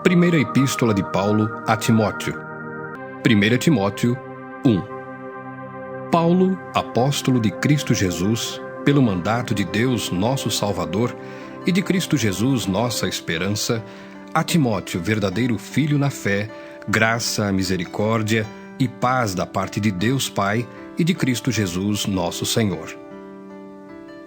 Primeira Epístola de Paulo a Timóteo. 1 Timóteo 1. Paulo, apóstolo de Cristo Jesus, pelo mandato de Deus nosso Salvador e de Cristo Jesus nossa esperança, a Timóteo, verdadeiro filho na fé, graça, misericórdia e paz da parte de Deus Pai e de Cristo Jesus nosso Senhor.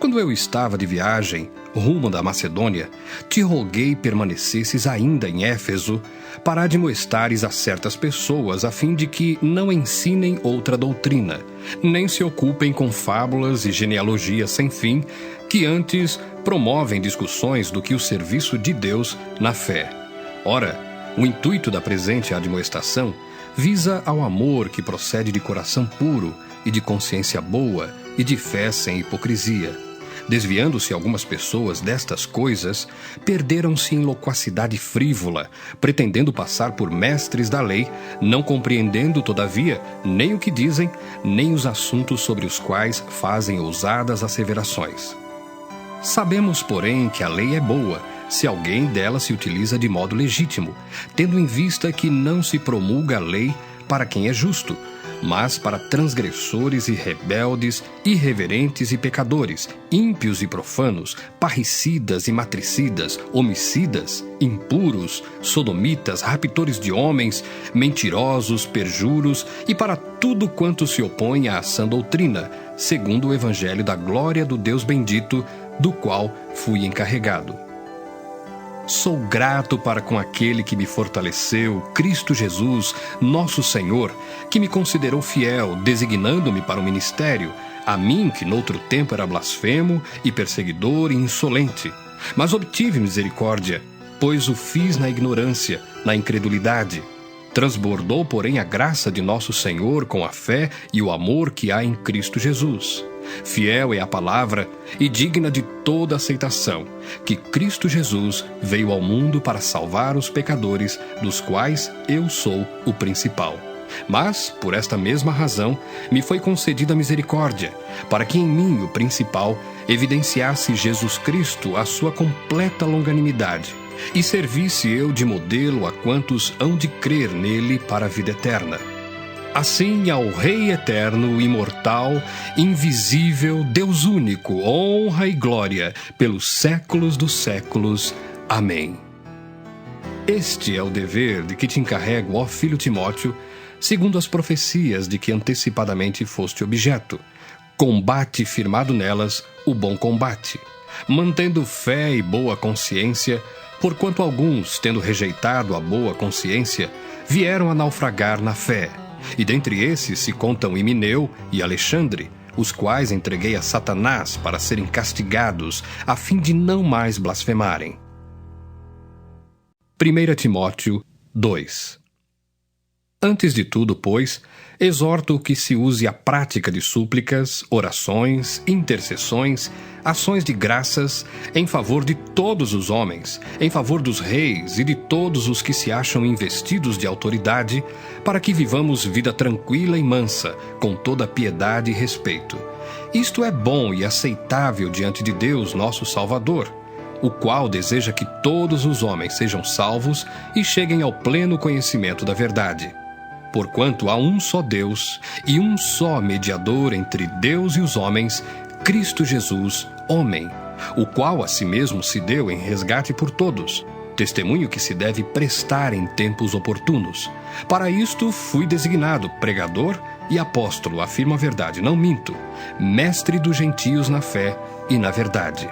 Quando eu estava de viagem, rumo da Macedônia, te roguei permanecesses ainda em Éfeso, para admoestares a certas pessoas, a fim de que não ensinem outra doutrina, nem se ocupem com fábulas e genealogias sem fim, que antes promovem discussões do que o serviço de Deus na fé. Ora, o intuito da presente admoestação visa ao amor que procede de coração puro e de consciência boa e de fé sem hipocrisia. Desviando-se algumas pessoas destas coisas, perderam-se em loquacidade frívola, pretendendo passar por mestres da lei, não compreendendo, todavia, nem o que dizem, nem os assuntos sobre os quais fazem ousadas asseverações. Sabemos, porém, que a lei é boa, se alguém dela se utiliza de modo legítimo, tendo em vista que não se promulga a lei para quem é justo, mas para transgressores e rebeldes, irreverentes e pecadores, ímpios e profanos, parricidas e matricidas, homicidas, impuros, sodomitas, raptores de homens, mentirosos, perjuros e para tudo quanto se opõe à sã doutrina, segundo o evangelho da glória do Deus bendito, do qual fui encarregado. Sou grato para com aquele que me fortaleceu, Cristo Jesus, nosso Senhor, que me considerou fiel, designando-me para o ministério, a mim que noutro tempo era blasfemo e perseguidor e insolente. Mas obtive misericórdia, pois o fiz na ignorância, na incredulidade. Transbordou, porém, a graça de nosso Senhor com a fé e o amor que há em Cristo Jesus. Fiel é a palavra e digna de toda aceitação, que Cristo Jesus veio ao mundo para salvar os pecadores, dos quais eu sou o principal. Mas, por esta mesma razão, me foi concedida misericórdia, para que em mim, o principal, evidenciasse Jesus Cristo a sua completa longanimidade, e servisse eu de modelo a quantos hão de crer nele para a vida eterna. Assim, ao Rei eterno, imortal, invisível, Deus único, honra e glória pelos séculos dos séculos. Amém. Este é o dever de que te encarrego, ó filho Timóteo, segundo as profecias de que antecipadamente foste objeto. Combate firmado nelas o bom combate, mantendo fé e boa consciência, porquanto alguns, tendo rejeitado a boa consciência, vieram a naufragar na fé. E dentre esses se contam Himeneu e Alexandre, os quais entreguei a Satanás para serem castigados, a fim de não mais blasfemarem. 1 Timóteo 2. Antes de tudo, pois, exorto que se use a prática de súplicas, orações, intercessões, ações de graças, em favor de todos os homens, em favor dos reis e de todos os que se acham investidos de autoridade, para que vivamos vida tranquila e mansa, com toda piedade e respeito. Isto é bom e aceitável diante de Deus, nosso Salvador, o qual deseja que todos os homens sejam salvos e cheguem ao pleno conhecimento da verdade. Porquanto há um só Deus e um só mediador entre Deus e os homens, Cristo Jesus, homem, o qual a si mesmo se deu em resgate por todos, testemunho que se deve prestar em tempos oportunos. Para isto fui designado pregador e apóstolo, afirmo a verdade, não minto, mestre dos gentios na fé e na verdade.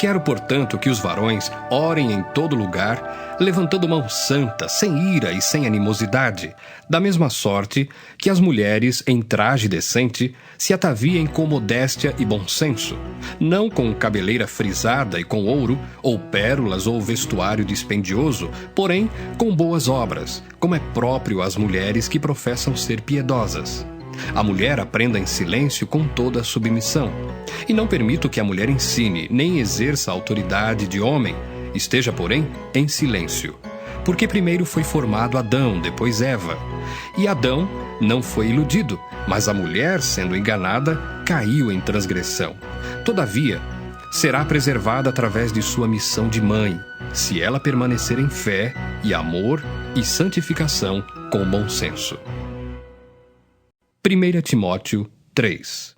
Quero, portanto, que os varões orem em todo lugar, levantando mão santa, sem ira e sem animosidade, da mesma sorte que as mulheres, em traje decente, se ataviem com modéstia e bom senso, não com cabeleira frisada e com ouro, ou pérolas ou vestuário dispendioso, porém com boas obras, como é próprio às mulheres que professam ser piedosas. A mulher aprenda em silêncio com toda a submissão. E não permito que a mulher ensine, nem exerça a autoridade de homem, esteja, porém, em silêncio. Porque primeiro foi formado Adão, depois Eva. E Adão não foi iludido, mas a mulher, sendo enganada, caiu em transgressão. Todavia, será preservada através de sua missão de mãe, se ela permanecer em fé e amor e santificação com bom senso. 1 Timóteo 3.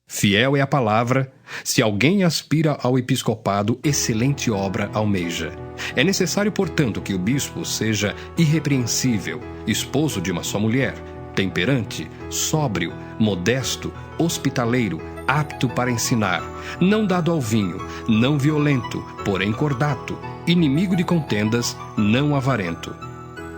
Fiel é a palavra, se alguém aspira ao episcopado, excelente obra almeja. É necessário, portanto, que o bispo seja irrepreensível, esposo de uma só mulher, temperante, sóbrio, modesto, hospitaleiro, apto para ensinar, não dado ao vinho, não violento, porém cordato, inimigo de contendas, não avarento.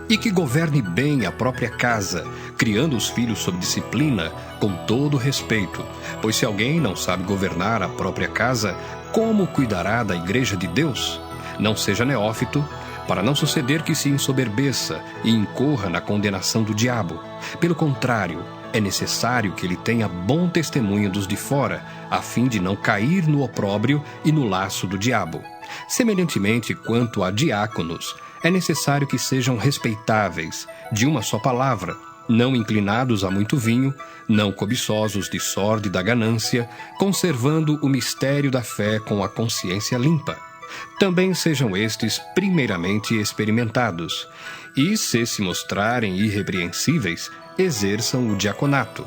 E que governe bem a própria casa, criando os filhos sob disciplina, com todo respeito. Pois se alguém não sabe governar a própria casa, como cuidará da igreja de Deus? Não seja neófito, para não suceder que se ensoberbeça e incorra na condenação do diabo. Pelo contrário, é necessário que ele tenha bom testemunho dos de fora, a fim de não cair no opróbrio e no laço do diabo. Semelhantemente, quanto a diáconos, é necessário que sejam respeitáveis, de uma só palavra, não inclinados a muito vinho, não cobiçosos de sórdida ganância, conservando o mistério da fé com a consciência limpa. Também sejam estes primeiramente experimentados, e, se mostrarem irrepreensíveis, exerçam o diaconato.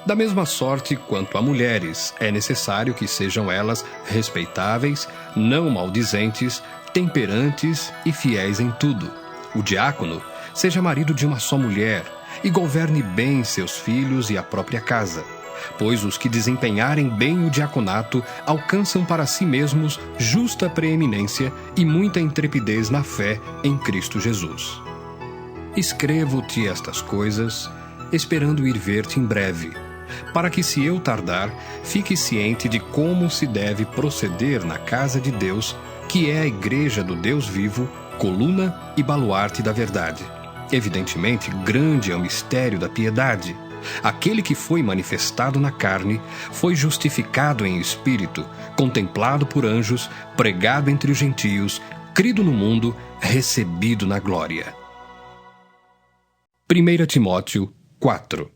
Da mesma sorte quanto a mulheres, é necessário que sejam elas respeitáveis, não maldizentes, temperantes e fiéis em tudo. O diácono seja marido de uma só mulher e governe bem seus filhos e a própria casa, pois os que desempenharem bem o diaconato alcançam para si mesmos justa preeminência e muita intrepidez na fé em Cristo Jesus. Escrevo-te estas coisas, esperando ir ver-te em breve, para que, se eu tardar, fique ciente de como se deve proceder na casa de Deus, que é a igreja do Deus vivo, coluna e baluarte da verdade. Evidentemente, grande é o mistério da piedade. Aquele que foi manifestado na carne, foi justificado em espírito, contemplado por anjos, pregado entre os gentios, crido no mundo, recebido na glória. 1 Timóteo 4.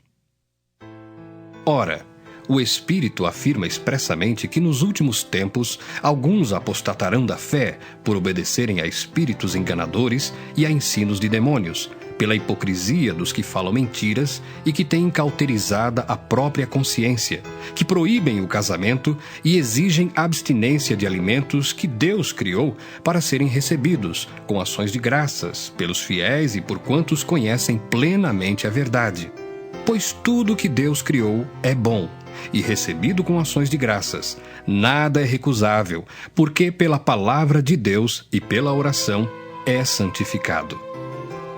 Ora, o Espírito afirma expressamente que nos últimos tempos alguns apostatarão da fé por obedecerem a espíritos enganadores e a ensinos de demônios, pela hipocrisia dos que falam mentiras e que têm cauterizada a própria consciência, que proíbem o casamento e exigem abstinência de alimentos que Deus criou para serem recebidos, com ações de graças, pelos fiéis e por quantos conhecem plenamente a verdade. Pois tudo que Deus criou é bom, e recebido com ações de graças. Nada é recusável, porque pela palavra de Deus e pela oração é santificado.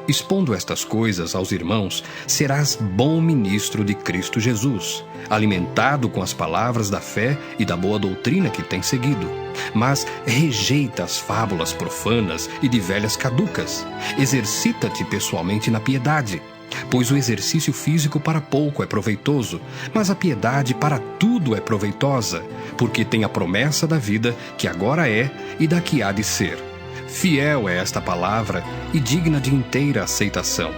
Expondo estas coisas aos irmãos, serás bom ministro de Cristo Jesus, alimentado com as palavras da fé e da boa doutrina que tens seguido. Mas rejeita as fábulas profanas e de velhas caducas. Exercita-te pessoalmente na piedade, pois o exercício físico para pouco é proveitoso, mas a piedade para tudo é proveitosa, porque tem a promessa da vida que agora é e da que há de ser. Fiel é esta palavra e digna de inteira aceitação.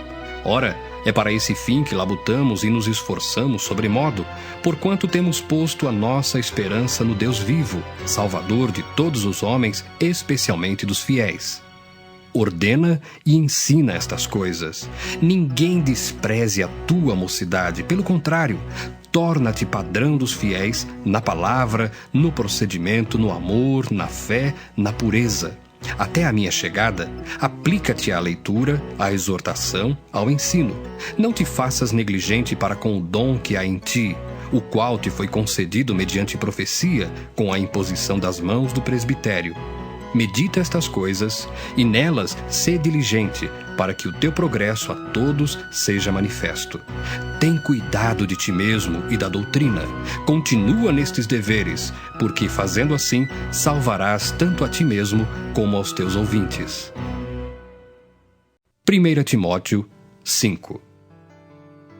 Ora, é para esse fim que labutamos e nos esforçamos sobremodo, porquanto temos posto a nossa esperança no Deus vivo, Salvador de todos os homens, especialmente dos fiéis. Ordena e ensina estas coisas. Ninguém despreze a tua mocidade, pelo contrário, torna-te padrão dos fiéis na palavra, no procedimento, no amor, na fé, na pureza. Até a minha chegada, aplica-te à leitura, à exortação, ao ensino. Não te faças negligente para com o dom que há em ti, o qual te foi concedido mediante profecia, com a imposição das mãos do presbitério. Medita estas coisas, e nelas sê diligente, para que o teu progresso a todos seja manifesto. Tem cuidado de ti mesmo e da doutrina. Continua nestes deveres, porque fazendo assim, salvarás tanto a ti mesmo como aos teus ouvintes. 1 Timóteo 5.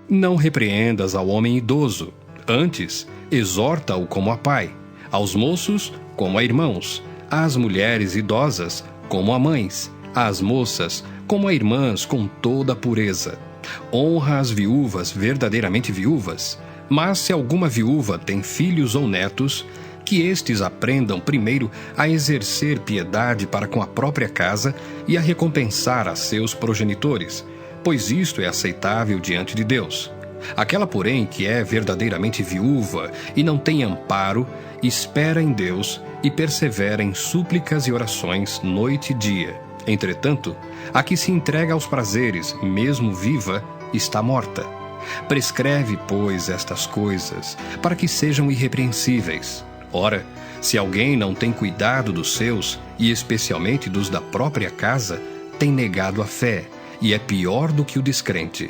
Não repreendas ao homem idoso, antes, exorta-o como a pai, aos moços como a irmãos, às mulheres idosas como a mães, às moças como a irmãs com toda a pureza. Honra as viúvas verdadeiramente viúvas, mas se alguma viúva tem filhos ou netos, que estes aprendam primeiro a exercer piedade para com a própria casa e a recompensar a seus progenitores, pois isto é aceitável diante de Deus. Aquela, porém, que é verdadeiramente viúva e não tem amparo, espera em Deus e persevera em súplicas e orações noite e dia. Entretanto, a que se entrega aos prazeres, mesmo viva, está morta. Prescreve, pois, estas coisas, para que sejam irrepreensíveis. Ora, se alguém não tem cuidado dos seus, e especialmente dos da própria casa, tem negado a fé, e é pior do que o descrente.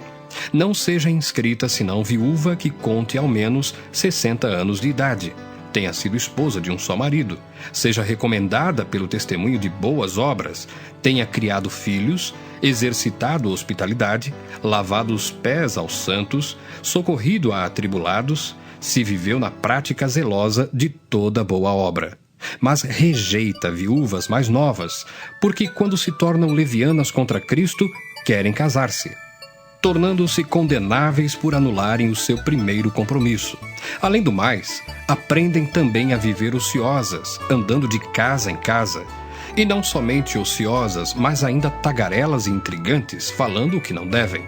Não seja inscrita senão viúva que conte ao menos 60 anos de idade, tenha sido esposa de um só marido, seja recomendada pelo testemunho de boas obras, tenha criado filhos, exercitado hospitalidade, lavado os pés aos santos, socorrido a atribulados, se viveu na prática zelosa de toda boa obra. Mas rejeita viúvas mais novas, porque quando se tornam levianas contra Cristo, querem casar-se, tornando-se condenáveis por anularem o seu primeiro compromisso. Além do mais, aprendem também a viver ociosas, andando de casa em casa, e não somente ociosas, mas ainda tagarelas e intrigantes, falando o que não devem.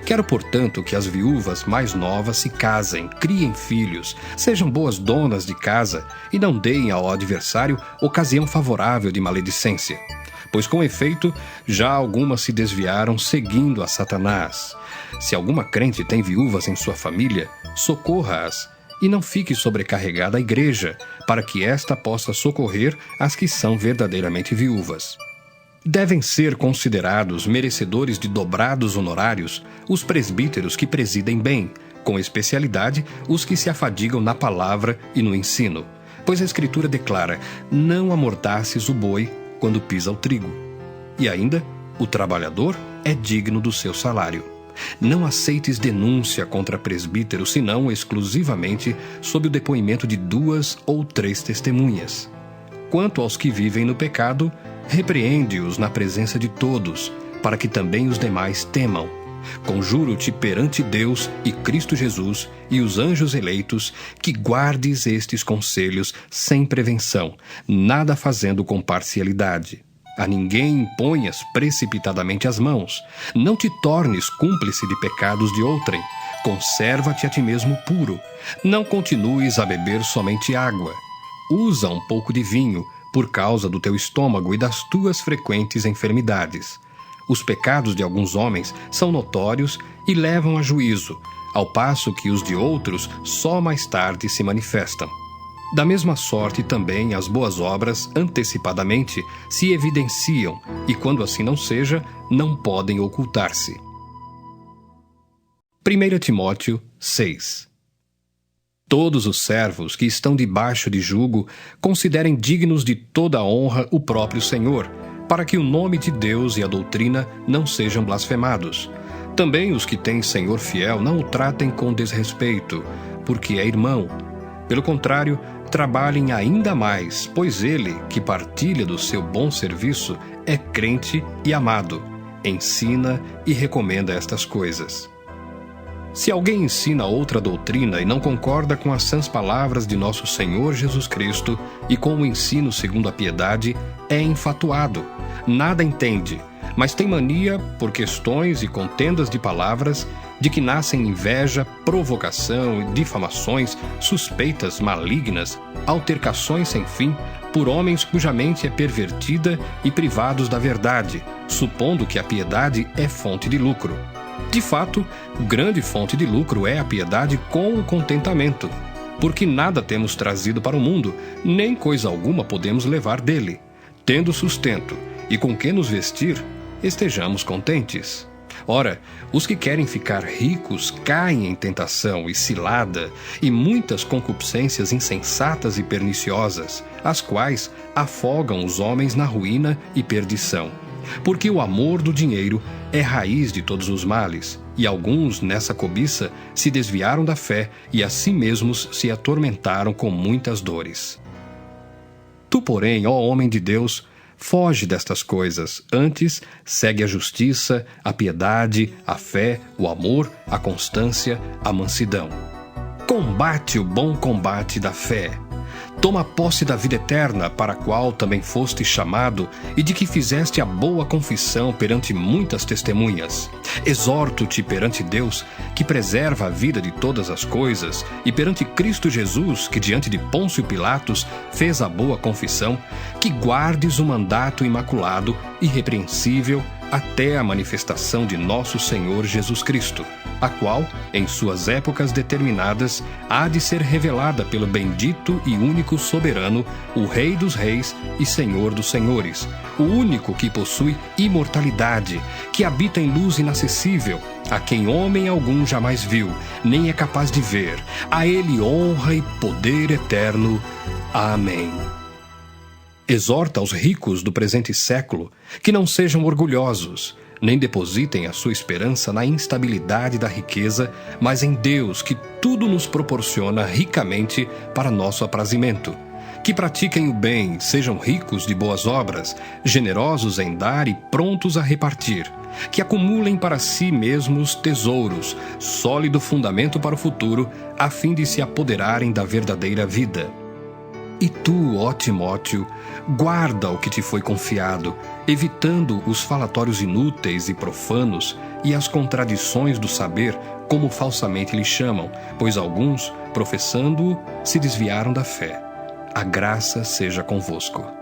Quero, portanto, que as viúvas mais novas se casem, criem filhos, sejam boas donas de casa e não deem ao adversário ocasião favorável de maledicência. Pois, com efeito, já algumas se desviaram seguindo a Satanás. Se alguma crente tem viúvas em sua família, socorra-as e não fique sobrecarregada a igreja, para que esta possa socorrer as que são verdadeiramente viúvas. Devem ser considerados merecedores de dobrados honorários os presbíteros que presidem bem, com especialidade os que se afadigam na palavra e no ensino. Pois a Escritura declara: não amordaces o boi quando pisa o trigo. E ainda, o trabalhador é digno do seu salário. Não aceites denúncia contra presbítero, senão exclusivamente sob o depoimento de 2 ou 3 testemunhas. Quanto aos que vivem no pecado, repreende-os na presença de todos, para que também os demais temam. Conjuro-te perante Deus e Cristo Jesus e os anjos eleitos que guardes estes conselhos sem prevenção, nada fazendo com parcialidade. A ninguém imponhas precipitadamente as mãos. Não te tornes cúmplice de pecados de outrem. Conserva-te a ti mesmo puro. Não continues a beber somente água. Usa um pouco de vinho, por causa do teu estômago e das tuas frequentes enfermidades. Os pecados de alguns homens são notórios e levam a juízo, ao passo que os de outros só mais tarde se manifestam. Da mesma sorte também as boas obras antecipadamente se evidenciam e, quando assim não seja, não podem ocultar-se. 1 Timóteo 6. Todos os servos que estão debaixo de jugo considerem dignos de toda a honra o próprio Senhor, para que o nome de Deus e a doutrina não sejam blasfemados. Também os que têm Senhor fiel não o tratem com desrespeito, porque é irmão. Pelo contrário, trabalhem ainda mais, pois ele, que partilha do seu bom serviço, é crente e amado, ensina e recomenda estas coisas. Se alguém ensina outra doutrina e não concorda com as sãs palavras de nosso Senhor Jesus Cristo e com o ensino segundo a piedade, é enfatuado, nada entende, mas tem mania, por questões e contendas de palavras, de que nascem inveja, provocação, difamações, suspeitas malignas, altercações sem fim, por homens cuja mente é pervertida e privados da verdade, supondo que a piedade é fonte de lucro. De fato, grande fonte de lucro é a piedade com o contentamento, porque nada temos trazido para o mundo, nem coisa alguma podemos levar dele. Tendo sustento e com que nos vestir, estejamos contentes. Ora, os que querem ficar ricos caem em tentação e cilada e muitas concupiscências insensatas e perniciosas, as quais afogam os homens na ruína e perdição. Porque o amor do dinheiro é raiz de todos os males, e alguns, nessa cobiça, se desviaram da fé e a si mesmos se atormentaram com muitas dores. Tu, porém, ó homem de Deus, foge destas coisas, antes segue a justiça, a piedade, a fé, o amor, a constância, a mansidão. Combate o bom combate da fé. Toma posse da vida eterna, para a qual também foste chamado, e de que fizeste a boa confissão perante muitas testemunhas. Exorto-te perante Deus, que preserva a vida de todas as coisas, e perante Cristo Jesus, que diante de Pôncio Pilatos fez a boa confissão, que guardes o mandato imaculado, irrepreensível, até a manifestação de nosso Senhor Jesus Cristo, a qual, em suas épocas determinadas, há de ser revelada pelo bendito e único soberano, o Rei dos Reis e Senhor dos Senhores, o único que possui imortalidade, que habita em luz inacessível, a quem homem algum jamais viu, nem é capaz de ver. A ele honra e poder eterno. Amém. Exorta aos ricos do presente século que não sejam orgulhosos, nem depositem a sua esperança na instabilidade da riqueza, mas em Deus, que tudo nos proporciona ricamente para nosso aprazimento. Que pratiquem o bem, sejam ricos de boas obras, generosos em dar e prontos a repartir. Que acumulem para si mesmos tesouros, sólido fundamento para o futuro, a fim de se apoderarem da verdadeira vida. E tu, ó Timóteo, guarda o que te foi confiado, evitando os falatórios inúteis e profanos e as contradições do saber, como falsamente lhe chamam, pois alguns, professando-o, se desviaram da fé. A graça seja convosco.